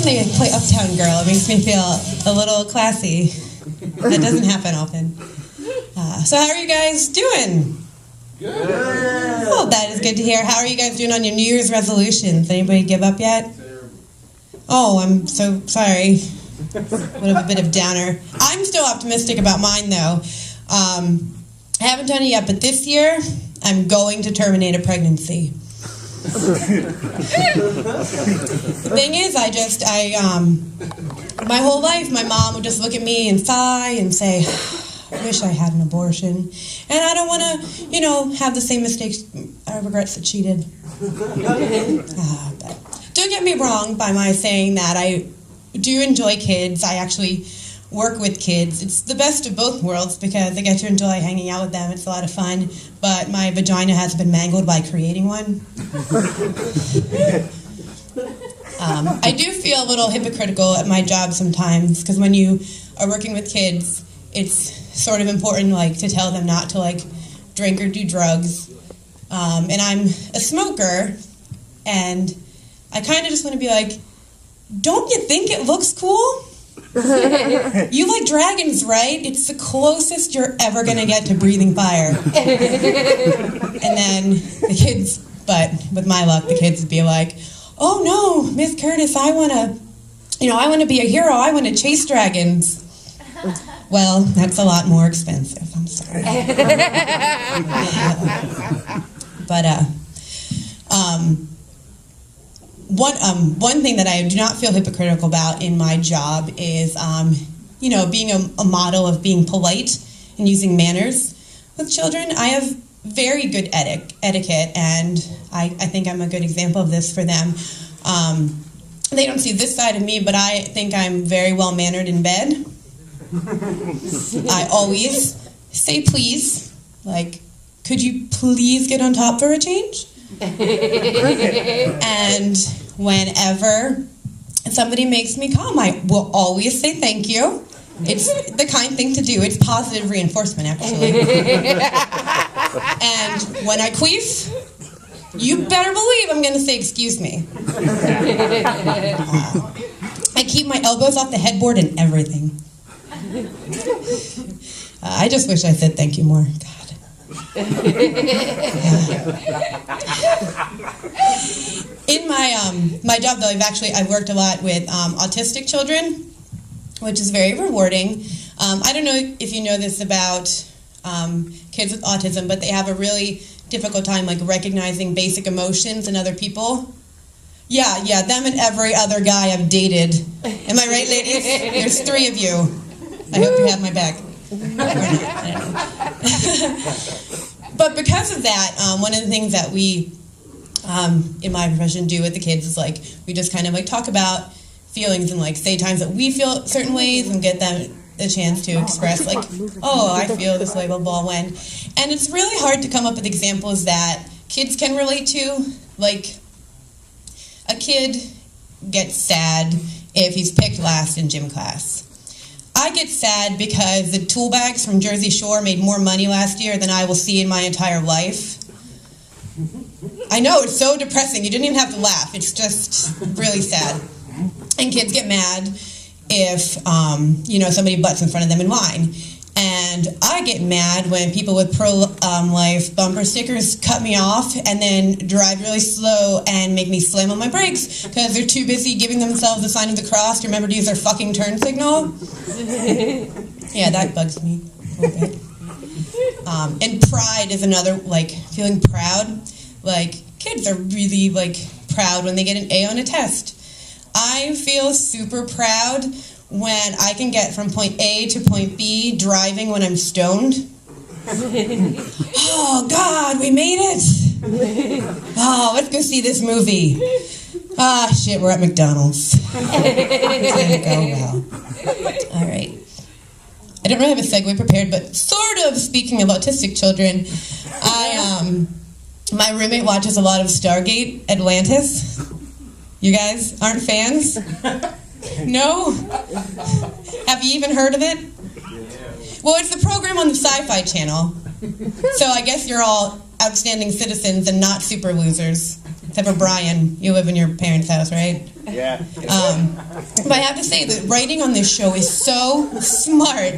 they play Uptown Girl. It makes me feel a little classy. That doesn't happen often. So how are you guys doing? Good. Oh, that is good to hear. How are you guys doing on your New Year's resolutions? Anybody give up yet? Oh, I'm so sorry. What a bit of downer. I'm still optimistic about mine, though. I haven't done it yet, but this year, I'm going to terminate a pregnancy. The thing is, my whole life, my mom would just look at me and sigh and say, I wish I had an abortion. And I don't want to, have the same mistakes or regrets that she did. But don't get me wrong by my saying that I do enjoy kids. I actually work with kids. It's the best of both worlds because I get to enjoy hanging out with them. It's a lot of fun. But my vagina has been mangled by creating one. I do feel a little hypocritical at my job sometimes because when you are working with kids, it's sort of important to tell them not to drink or do drugs. And I'm a smoker, and I kind of just want to be like, don't you think it looks cool? You like dragons, right? It's the closest you're ever going to get to breathing fire. And then the kids, but with my luck, the kids would be like, oh no, Miss Curtis, I want to be a hero. I want to chase dragons. Well, that's a lot more expensive. I'm sorry. But one thing that I do not feel hypocritical about in my job is, being a model of being polite and using manners with children. I have very good etiquette, and I think I'm a good example of this for them. They don't see this side of me, but I think I'm very well-mannered in bed. I always say please, could you please get on top for a change? And whenever somebody makes me come, I will always say thank you. It's the kind thing to do. It's positive reinforcement, actually. And when I queef, you better believe I'm going to say excuse me. I keep my elbows off the headboard and everything. I just wish I said thank you more. God. In my job, though, I've worked a lot with autistic children, which is very rewarding. I don't know if you know this about kids with autism, but they have a really difficult time recognizing basic emotions in other people. Yeah, them and every other guy I've dated. Am I right, ladies? There's 3 of you. I hope you have my back. But because of that, one of the things that we, in my profession, do with the kids is we just kind of talk about feelings and say times that we feel certain ways and get them the chance to express oh, I feel this way, blah, blah, when. And it's really hard to come up with examples that kids can relate to. A kid gets sad if he's picked last in gym class. I get sad because the tool bags from Jersey Shore made more money last year than I will see in my entire life. I know, it's so depressing. You didn't even have to laugh. It's just really sad. And kids get mad if, somebody butts in front of them in line. And I get mad when people with pro-life bumper stickers cut me off and then drive really slow and make me slam on my brakes because they're too busy giving themselves the sign of the cross to remember to use their fucking turn signal. Yeah, that bugs me a little bit. And pride is another, feeling proud. Kids are really, proud when they get an A on a test. I feel super proud when I can get from point A to point B driving when I'm stoned. Oh, God, we made it. Oh, let's go see this movie. Ah, shit, we're at McDonald's. It didn't go well. All right. I don't really have a segue prepared, but sort of speaking of autistic children, my roommate watches a lot of Stargate Atlantis. You guys aren't fans? No? Have you even heard of it? Well, it's the program on the Sci-Fi Channel. So I guess you're all outstanding citizens and not super losers. except for Brian. You live in your parents' house, right? Yeah. But I have to say that writing on this show is so smart.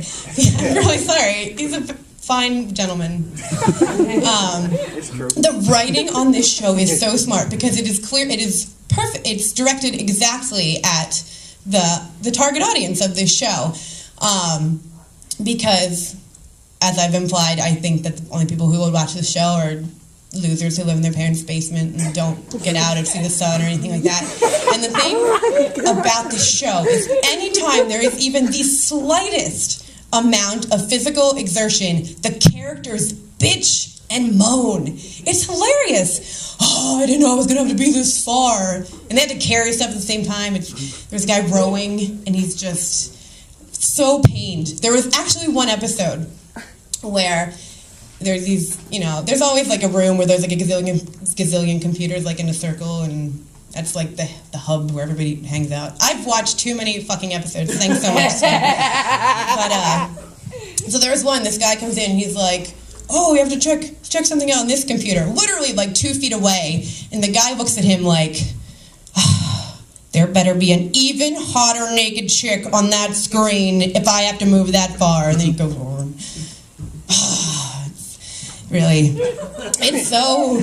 I'm really sorry. He's a fine gentleman. It's true. The writing on this show is so smart because it is clear, it is perfect, it's directed exactly at the target audience of this show. Because, as I've implied, I think that the only people who would watch this show are losers who live in their parents' basement and don't get out or see the sun or anything like that. And the thing about this show is anytime there is even the slightest amount of physical exertion, the characters bitch and moan. It's hilarious. Oh, I didn't know I was going to have to be this far. And they had to carry stuff at the same time. There's a guy rowing, and he's just so pained. There was actually one episode where there's these, there's always like a room where there's like a gazillion computers like in a circle, and that's like the hub where everybody hangs out. I've watched too many fucking episodes. Thanks so much. But so there's one. This guy comes in. He's like, "Oh, we have to check something out on this computer." Literally like 2 feet away, and the guy looks at him like, "There better be an even hotter naked chick on that screen if I have to move that far." And then he goes on. Really, it's so.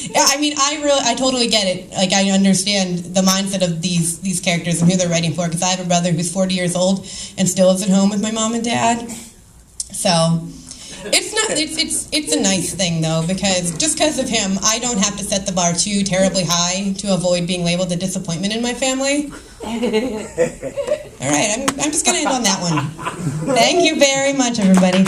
Yeah, I mean, I totally get it. Like, I understand the mindset of these characters and who they're writing for. Because I have a brother who's 40 years old and still lives at home with my mom and dad. So, it's not. It's a nice thing though, because just because of him, I don't have to set the bar too terribly high to avoid being labeled the disappointment in my family. All right, I'm just gonna end on that one. Thank you very much, everybody.